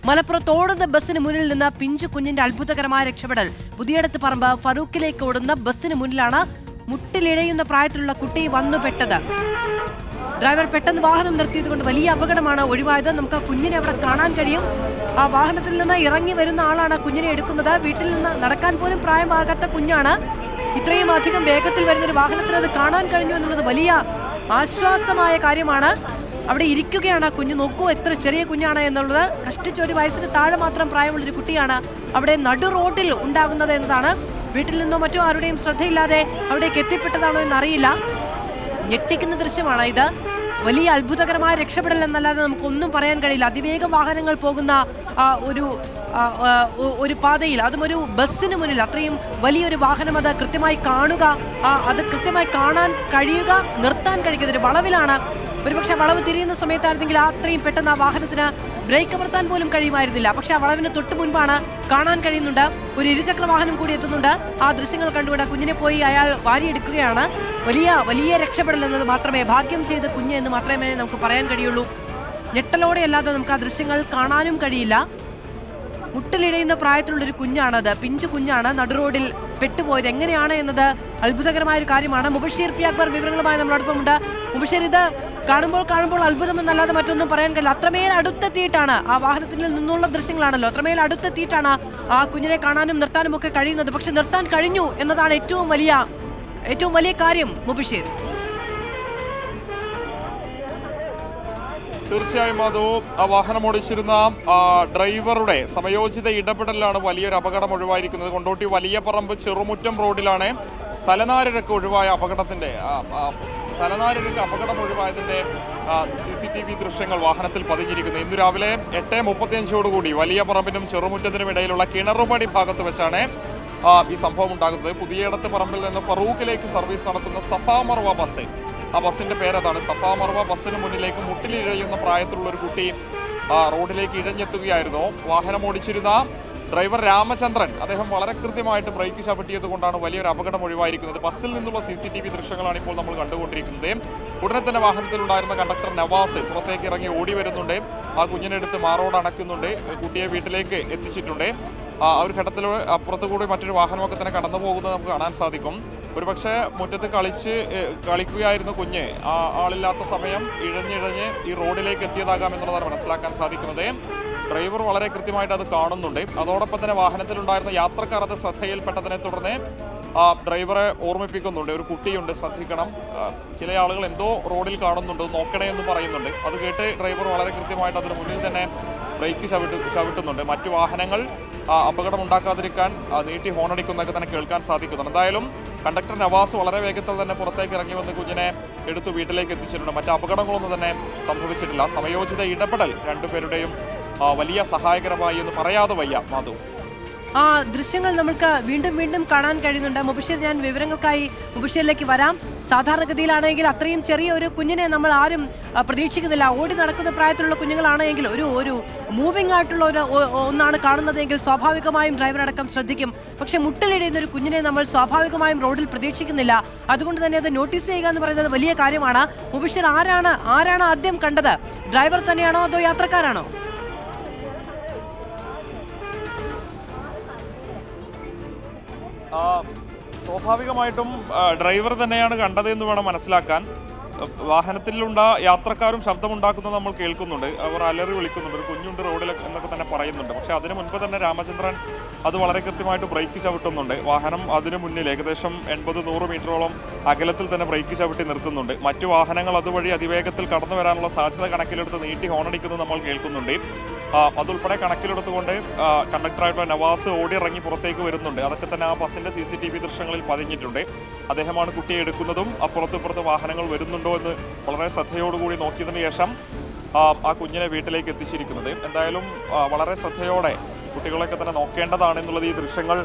മലപ്പുറത്ത് ഓടുന്ന ബസ്സിന് മുന്നിൽ നിന്ന് പിഞ്ചു കുഞ്ഞിന്റെ അത്ഭുതകരമായ രക്ഷപ്പെടൽ. പുതിയടത്ത് പറമ്പ് ഫറൂഖിലേക്ക് ഓടുന്ന ബസ്സിന് മുന്നിലാണ് മുട്ടിലിഴയുന്ന പ്രായത്തിലുള്ള കുട്ടി വന്നുപെട്ടത്. ഡ്രൈവർ പെട്ടെന്ന് വാഹനം നിർത്തിയതുകൊണ്ട് വലിയ അപകടമാണ് ഒഴിവായത്. നമുക്ക് ആ കുഞ്ഞിനെ അവിടെ കാണാൻ കഴിയും. ആ വാഹനത്തിൽ നിന്ന് ഇറങ്ങി വരുന്ന ആളാണ് കുഞ്ഞിനെ എടുക്കുന്നത്. വീട്ടിൽ നിന്ന് നടക്കാൻ പോലും പ്രായമാകാത്ത കുഞ്ഞാണ്. ഇത്രയും അധികം വേഗത്തിൽ വരുന്നൊരു വാഹനത്തിൽ അത് കാണാൻ കഴിഞ്ഞു എന്നുള്ളത് വലിയ ആശ്വാസമായ കാര്യമാണ്. അവിടെ ഇരിക്കുകയാണ് ആ കുഞ്ഞ്. നോക്കൂ എത്ര ചെറിയ കുഞ്ഞാണ് എന്നുള്ളത്. കഷ്ടിച്ച് 1 വയസ്സിന് താഴെ മാത്രം പ്രായമുള്ളൊരു കുട്ടിയാണ് അവിടെ നടു റോഡിൽ ഉണ്ടാകുന്നത് എന്നതാണ്. വീട്ടിൽ നിന്നോ മറ്റോ ആരുടെയും ശ്രദ്ധയില്ലാതെ അവിടേക്ക് എത്തിപ്പെട്ടതാണോ എന്നറിയില്ല. ഞെട്ടിക്കുന്ന ദൃശ്യമാണ് ഇത്. വലിയ അത്ഭുതകരമായ രക്ഷപ്പെടൽ എന്നല്ലാതെ നമുക്കൊന്നും പറയാൻ കഴിയില്ല. അതിവേഗം വാഹനങ്ങൾ പോകുന്ന ഒരു പാതയിൽ, അതും ഒരു ബസ്സിന് മുന്നിൽ അത്രയും വലിയൊരു വാഹനം അത് കൃത്യമായി കാണുക, അത് കൃത്യമായി കാണാൻ കഴിയുക, നിർത്താൻ കഴിയുന്ന ഒരു വളവിലാണ്. ഒരുപക്ഷെ വളവ് തിരിയുന്ന സമയത്തായിരുന്നെങ്കിൽ അത്രയും പെട്ടെന്ന് ആ വാഹനത്തിന് ബ്രേക്ക് അമർത്താൻ പോലും കഴിയുമായിരുന്നില്ല. പക്ഷെ ആ വളവിന് തൊട്ട് മുൻപാണ് കാണാൻ കഴിയുന്നുണ്ട്. ഒരു ഇരുചക്ര വാഹനം കൂടി എത്തുന്നുണ്ട്. ആ ദൃശ്യങ്ങൾ കണ്ടുകൊണ്ട് കുഞ്ഞിനെ പോയി അയാൾ വാരിയെടുക്കുകയാണ്. വലിയ വലിയ രക്ഷപ്പെടൽ എന്നത് മാത്രമേ, ഭാഗ്യം ചെയ്ത കുഞ്ഞ് എന്ന് മാത്രമേ നമുക്ക് പറയാൻ കഴിയുള്ളൂ. ഞെട്ടലോടെ അല്ലാതെ നമുക്ക് ആ ദൃശ്യങ്ങൾ കാണാനും കഴിയില്ല. മുട്ടിലിഴയുന്ന പ്രായത്തിലുള്ളൊരു കുഞ്ഞാണത്. പിഞ്ചു കുഞ്ഞാണ് നടുറോഡിൽ പെട്ടുപോയത്. എങ്ങനെയാണ് എന്നത് അത്ഭുതകരമായ ഒരു കാര്യമാണ്. മുബഷീർ പി അക്ബർ വിവരങ്ങളുമായി നമ്മളോടൊപ്പമുണ്ട്. മുബഷീർ, ഇത് കാണുമ്പോൾ അത്ഭുതം എന്നല്ലാതെ മറ്റൊന്നും പറയാൻ കഴിയില്ല. അത്രമേൽ അടുത്തെത്തിയിട്ടാണ്, ആ വാഹനത്തിൽ നിന്നുള്ള ദൃശ്യങ്ങളാണല്ലോ, അത്രമേൽ അടുത്തെത്തിയിട്ടാണ് ആ കുഞ്ഞിനെ കാണാനും നിർത്താനും ഒക്കെ കഴിയുന്നത്. പക്ഷെ നിർത്താൻ കഴിഞ്ഞു എന്നതാണ് ഏറ്റവും വലിയ കാര്യം. മുബഷീർ, തീർച്ചയായും അത് വാഹനം ഓടിച്ചിരുന്ന ഡ്രൈവറുടെ സമയോചിത ഇടപെടലാണ് വലിയൊരു അപകടം ഒഴിവായിരിക്കുന്നത്. കൊണ്ടോട്ടി വലിയ പറമ്പ് ചെറുമുറ്റം റോഡിലാണ് തലനാരിഴക്ക് അപകടം ഒഴിവായതിന്റെ CCTV ദൃശ്യങ്ങൾ വാഹനത്തിൽ പതിഞ്ഞിരിക്കുന്നത്. ഇന്ന് രാവിലെ 8:35 വലിയ പറമ്പിനും ചെറുമുറ്റത്തിനും ഇടയിലുള്ള കിണറുപടി ഭാഗത്ത് വെച്ചാണ് ഈ സംഭവം ഉണ്ടാകുന്നത്. പുതിയടത്ത് പറമ്പിൽ നിന്ന് ഫറൂഖിലേക്ക് സർവീസ് നടത്തുന്ന സഫാ മർവ ബസ്, ആ ബസ്സിന്റെ പേരതാണ്. സഫാ മർവ ബസ്സിന് മുന്നിലേക്ക് മുട്ടിലിഴയുന്ന പ്രായത്തിലുള്ള ഒരു കുട്ടി റോഡിലേക്ക് ഇഴഞ്ഞെത്തുകയായിരുന്നു. വാഹനം ഓടിച്ചിരുന്ന ഡ്രൈവർ രാമചന്ദ്രൻ, അദ്ദേഹം വളരെ കൃത്യമായിട്ട് ബ്രേക്ക് ചവിട്ടിയത് കൊണ്ടാണ് വലിയൊരു അപകടം ഒഴിവായിരിക്കുന്നത്. ബസ്സിൽ നിന്നുള്ള CCTV ദൃശ്യങ്ങളാണ് ഇപ്പോൾ നമ്മൾ കണ്ടുകൊണ്ടിരിക്കുന്നത്. ഉടനെ തന്നെ വാഹനത്തിലുണ്ടായിരുന്ന കണ്ടക്ടർ നവാസ് പുറത്തേക്ക് ഇറങ്ങി ഓടി വരുന്നുണ്ട്. ആ കുഞ്ഞിനെടുത്ത് മാറോട് അണക്കുന്നുണ്ട്. കുട്ടിയെ വീട്ടിലേക്ക് എത്തിച്ചിട്ടുണ്ട്. ആ ഒരു ഘട്ടത്തിൽ അപ്പുറത്തുകൂടി മറ്റൊരു വാഹനമൊക്കെ തന്നെ കടന്നു പോകുന്നത് നമുക്ക് കാണാൻ സാധിക്കും. ഒരുപക്ഷെ മുറ്റത്ത് കളിക്കുകയായിരുന്ന കുഞ്ഞ് ആളില്ലാത്ത സമയം ഇഴഞ്ഞിഴഞ്ഞ് ഈ റോഡിലേക്ക് എത്തിയതാകാം എന്നുള്ളതാണ് മനസ്സിലാക്കാൻ സാധിക്കുന്നത്. ഡ്രൈവർ വളരെ കൃത്യമായിട്ട് അത് കാണുന്നുണ്ട്. അതോടൊപ്പം തന്നെ വാഹനത്തിലുണ്ടായിരുന്ന യാത്രക്കാർ അത് ശ്രദ്ധയിൽപ്പെട്ടതിനെ തുടർന്ന് ഡ്രൈവറെ ഓർമ്മിപ്പിക്കുന്നുണ്ട്. ഒരു കുട്ടിയുണ്ട്, ശ്രദ്ധിക്കണം, ചില ആളുകൾ എന്തോ റോഡിൽ കാണുന്നുണ്ട്, നോക്കണേ എന്ന് പറയുന്നുണ്ട്. അത് കേട്ട് ഡ്രൈവർ വളരെ കൃത്യമായിട്ട് അതിന് മുന്നിൽ തന്നെ ബ്രേക്ക് ചവിട്ടുന്നുണ്ട്. മറ്റു വാഹനങ്ങൾ അപകടം ഉണ്ടാക്കാതിരിക്കാൻ നീട്ടി ഹോണടിക്കുന്നതൊക്കെ തന്നെ കേൾക്കാൻ സാധിക്കുന്നുണ്ട്. എന്തായാലും കണ്ടക്ടർ നവാസ് വളരെ വേഗത്തിൽ തന്നെ പുറത്തേക്ക് ഇറങ്ങി വന്ന് കുഞ്ഞിനെ എടുത്ത് വീട്ടിലേക്ക് എത്തിച്ചിട്ടുണ്ട്. മറ്റ് അപകടങ്ങളൊന്നും തന്നെ സംഭവിച്ചിട്ടില്ല. സമയോചിത ഇടപെടൽ രണ്ടുപേരുടെയും വലിയ സഹായകരമായി എന്ന് പറയാതെ വയ്യ. മാധു, ആ ദൃശ്യങ്ങൾ നമുക്ക് വീണ്ടും കാണാൻ കഴിയുന്നുണ്ട്. മുബഷീർ, ഞാൻ വിവരങ്ങൾക്കായി മുബഷീറിലേക്ക് വരാം. സാധാരണഗതിയിലാണെങ്കിൽ അത്രയും ചെറിയ ഒരു കുഞ്ഞിനെ നമ്മൾ ആരും പ്രതീക്ഷിക്കുന്നില്ല. ഓടി നടക്കുന്ന പ്രായത്തിലുള്ള കുഞ്ഞുങ്ങളാണെങ്കിൽ ഒരു മൂവിംഗ് ആയിട്ടുള്ള ഒന്നാണ് കാണുന്നതെങ്കിൽ സ്വാഭാവികമായും ഡ്രൈവറടക്കം ശ്രദ്ധിക്കും. പക്ഷെ മുട്ടിലിടയുന്ന ഒരു കുഞ്ഞിനെ നമ്മൾ സ്വാഭാവികമായും റോഡിൽ പ്രതീക്ഷിക്കുന്നില്ല. അതുകൊണ്ട് തന്നെ അത് നോട്ടീസ് ചെയ്യുക എന്ന് പറയുന്നത് വലിയ കാര്യമാണ്. മുബഷീർ, ആരാണ് ആദ്യം കണ്ടത്? ഡ്രൈവർ തന്നെയാണോ അതോ യാത്രക്കാരാണോ? സ്വാഭാവികമായിട്ടും ഡ്രൈവർ തന്നെയാണ് കണ്ടത് എന്ന് വേണം മനസ്സിലാക്കാൻ. വാഹനത്തിലുള്ള യാത്രക്കാരും ശബ്ദമുണ്ടാക്കുന്നത് നമ്മൾ കേൾക്കുന്നുണ്ട്. അവർ അലറി വിളിക്കുന്നുണ്ട്, ഒരു കുഞ്ഞുണ്ട് റോഡിൽ എന്നൊക്കെ തന്നെ പറയുന്നുണ്ട്. പക്ഷേ അതിന് മുൻപ് തന്നെ രാമചന്ദ്രൻ അത് വളരെ കൃത്യമായിട്ട് ബ്രേക്ക് ചവിട്ടുന്നുണ്ട്. വാഹനം അതിന് മുന്നിൽ ഏകദേശം 80-100 മീറ്ററോളം അകലത്തിൽ തന്നെ ബ്രേക്ക് ചവിട്ടി നിർത്തുന്നുണ്ട്. മറ്റു വാഹനങ്ങൾ അതുവഴി അതിവേഗത്തിൽ കടന്നു വരാനുള്ള സാധ്യത കണക്കിലെടുത്ത് നീട്ടി ഹോണടിക്കുന്നത് നമ്മൾ കേൾക്കുന്നുണ്ട്. അതുൾപ്പെടെ കണക്കിലെടുത്തുകൊണ്ട് കണ്ടക്ടറായിട്ടുള്ള നവാസ് ഓടിയിറങ്ങി പുറത്തേക്ക് വരുന്നുണ്ട്. അതൊക്കെ തന്നെ ആ ബസ്സിന്റെ CCTV ദൃശ്യങ്ങളിൽ പതിഞ്ഞിട്ടുണ്ട്. അദ്ദേഹമാണ് കുട്ടിയെ എടുക്കുന്നതും അപ്പുറത്ത് വാഹനങ്ങൾ വരുന്നുണ്ടോ എന്ന് വളരെ ശ്രദ്ധയോടുകൂടി നോക്കിയതിനു ശേഷം ആ കുഞ്ഞിനെ വീട്ടിലേക്ക് എത്തിച്ചിരിക്കുന്നത്. എന്തായാലും വളരെ ശ്രദ്ധയോടെ കുട്ടികളൊക്കെ തന്നെ നോക്കേണ്ടതാണ് എന്നുള്ളത് ഈ ദൃശ്യങ്ങൾ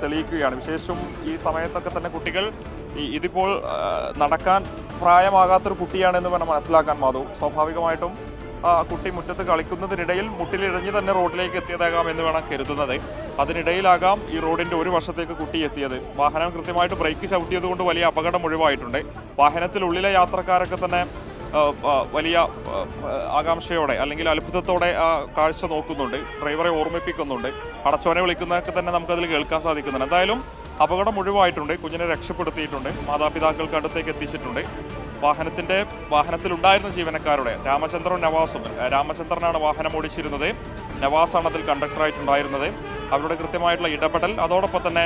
തെളിയിക്കുകയാണ്. വിശേഷിച്ചും ഈ സമയത്തൊക്കെ തന്നെ കുട്ടികൾ ഇതിപ്പോൾ നടക്കാൻ പ്രായമാകാത്തൊരു കുട്ടിയാണെന്ന് വേണം മനസ്സിലാക്കാൻ. മാധു, സ്വാഭാവികമായിട്ടും കുട്ടി മുറ്റത്ത് കളിക്കുന്നതിനിടയിൽ മുട്ടിലിഴഞ്ഞ് തന്നെ റോഡിലേക്ക് എത്തിയതാകാം എന്ന് വേണം കരുതുന്നത്. അതിനിടയിലാകാം ഈ റോഡിൻ്റെ ഒരു വശത്തേക്ക് കുട്ടി എത്തിയത്. വാഹനം കൃത്യമായിട്ട് ബ്രേക്ക് ചവിട്ടിയത് കൊണ്ട് വലിയ അപകടം ഒഴിവായിട്ടുണ്ട്. വാഹനത്തിലുള്ളിലെ യാത്രക്കാരൊക്കെ തന്നെ വലിയ ആകാംക്ഷയോടെ അല്ലെങ്കിൽ അത്ഭുതത്തോടെ ആ കാഴ്ച നോക്കുന്നുണ്ട്. ഡ്രൈവറെ ഓർമ്മിപ്പിക്കുന്നുണ്ട്. പടച്ചോനെ വിളിക്കുന്നതൊക്കെ തന്നെ നമുക്കതിൽ കേൾക്കാൻ സാധിക്കുന്നുണ്ട്. എന്തായാലും അപകടം ഒഴിവായിട്ടുണ്ട്. കുഞ്ഞിനെ രക്ഷപ്പെടുത്തിയിട്ടുണ്ട്. മാതാപിതാക്കൾക്ക് അടുത്തേക്ക് എത്തിച്ചിട്ടുണ്ട്. വാഹനത്തിലുണ്ടായിരുന്ന ജീവനക്കാരുടെ രാമചന്ദ്രൻ നവാസും, രാമചന്ദ്രനാണ് വാഹനം ഓടിച്ചിരുന്നത്, നവാസാണ് അതിൽ കണ്ടക്ടറായിട്ടുണ്ടായിരുന്നത്. അവരുടെ കൃത്യമായിട്ടുള്ള ഇടപെടൽ, അതോടൊപ്പം തന്നെ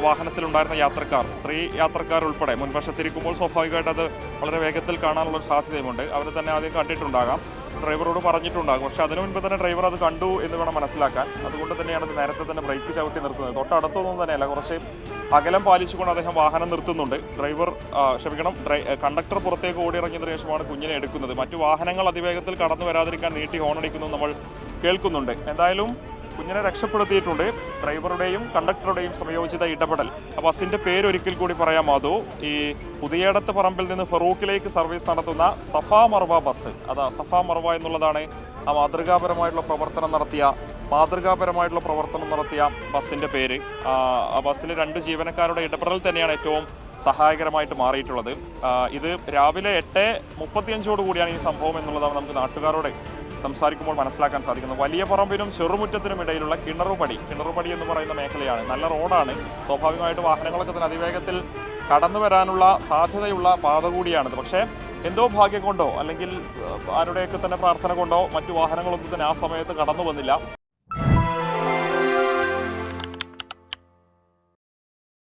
വാഹനത്തിലുണ്ടായിരുന്ന യാത്രക്കാർ, സ്ത്രീ യാത്രക്കാർ ഉൾപ്പെടെ മുൻവശത്തിരിക്കുമ്പോൾ സ്വാഭാവികമായിട്ട് അത് വളരെ വേഗത്തിൽ കാണാനുള്ള ഒരു സാധ്യതയുമുണ്ട്. അവർ തന്നെ ആദ്യം കണ്ടിട്ടുണ്ടാകാം, ഡ്രൈവറോട് പറഞ്ഞിട്ടുണ്ടാകും. പക്ഷെ അതിനു മുൻപ് തന്നെ ഡ്രൈവർ അത് കണ്ടു എന്ന് വേണം മനസ്സിലാക്കാൻ. അതുകൊണ്ട് തന്നെയാണ് അത് നേരത്തെ തന്നെ ബ്രേക്ക് ചവിട്ടി നിർത്തുന്നത്. തൊട്ടടുത്തൊന്നും തന്നെയല്ല, കുറച്ച് അകലം പാലിച്ചുകൊണ്ട് അദ്ദേഹം വാഹനം നിർത്തുന്നുണ്ട്. കണ്ടക്ടർ പുറത്തേക്ക് ഓടിയിറങ്ങിയതിനു ശേഷമാണ് കുഞ്ഞിനെ എടുക്കുന്നത്. മറ്റു വാഹനങ്ങൾ അതിവേഗത്തിൽ കടന്നു വരാതിരിക്കാൻ നീട്ടി ഹോണടിക്കുന്നത് നമ്മൾ കേൾക്കുന്നുണ്ട്. എന്തായാലും കുഞ്ഞിനെ രക്ഷപ്പെടുത്തിയിട്ടുണ്ട്. ഡ്രൈവറുടെയും കണ്ടക്ടറുടെയും സംയോജിത ഇടപെടൽ. ബസ്സിൻ്റെ പേരൊരിക്കൽ കൂടി പറയാം മാധു. ഈ പുതിയടത്ത് പറമ്പിൽ നിന്ന് ഫറൂഖിലേക്ക് സർവീസ് നടത്തുന്ന സഫാ മർവ ബസ്. സഫാ മർവ എന്നുള്ളതാണ് ആ മാതൃകാപരമായിട്ടുള്ള പ്രവർത്തനം നടത്തിയ ബസ്സിൻ്റെ പേര്. ആ ബസ്സിൽ 2 ജീവനക്കാരുടെ ഇടപെടൽ തന്നെയാണ് ഏറ്റവും സഹായകരമായിട്ട് മാറിയിട്ടുള്ളത്. ഇത് രാവിലെ 8:35 കൂടിയാണ് ഈ സംഭവം എന്നുള്ളതാണ് നമുക്ക് നാട്ടുകാരോട് സംസാരിക്കുമ്പോൾ മനസ്സിലാക്കാൻ സാധിക്കുന്നത്. വലിയ പറമ്പിനും ചെറുമുറ്റത്തിനും ഇടയിലുള്ള കിണറുപടി എന്ന് പറയുന്ന മേഖലയാണ്. നല്ല റോഡാണ്. സ്വാഭാവികമായിട്ട് വാഹനങ്ങളൊക്കെ തന്നെ അതിവേഗത്തിൽ കടന്നു വരാനുള്ള സാധ്യതയുള്ള പാത കൂടിയാണിത്. പക്ഷേ എന്തോ ഭാഗ്യം കൊണ്ടോ അല്ലെങ്കിൽ ആരുടെയൊക്കെ തന്നെ പ്രാർത്ഥന കൊണ്ടോ മറ്റു വാഹനങ്ങളൊന്നും തന്നെ ആ സമയത്ത് കടന്നു വന്നില്ല.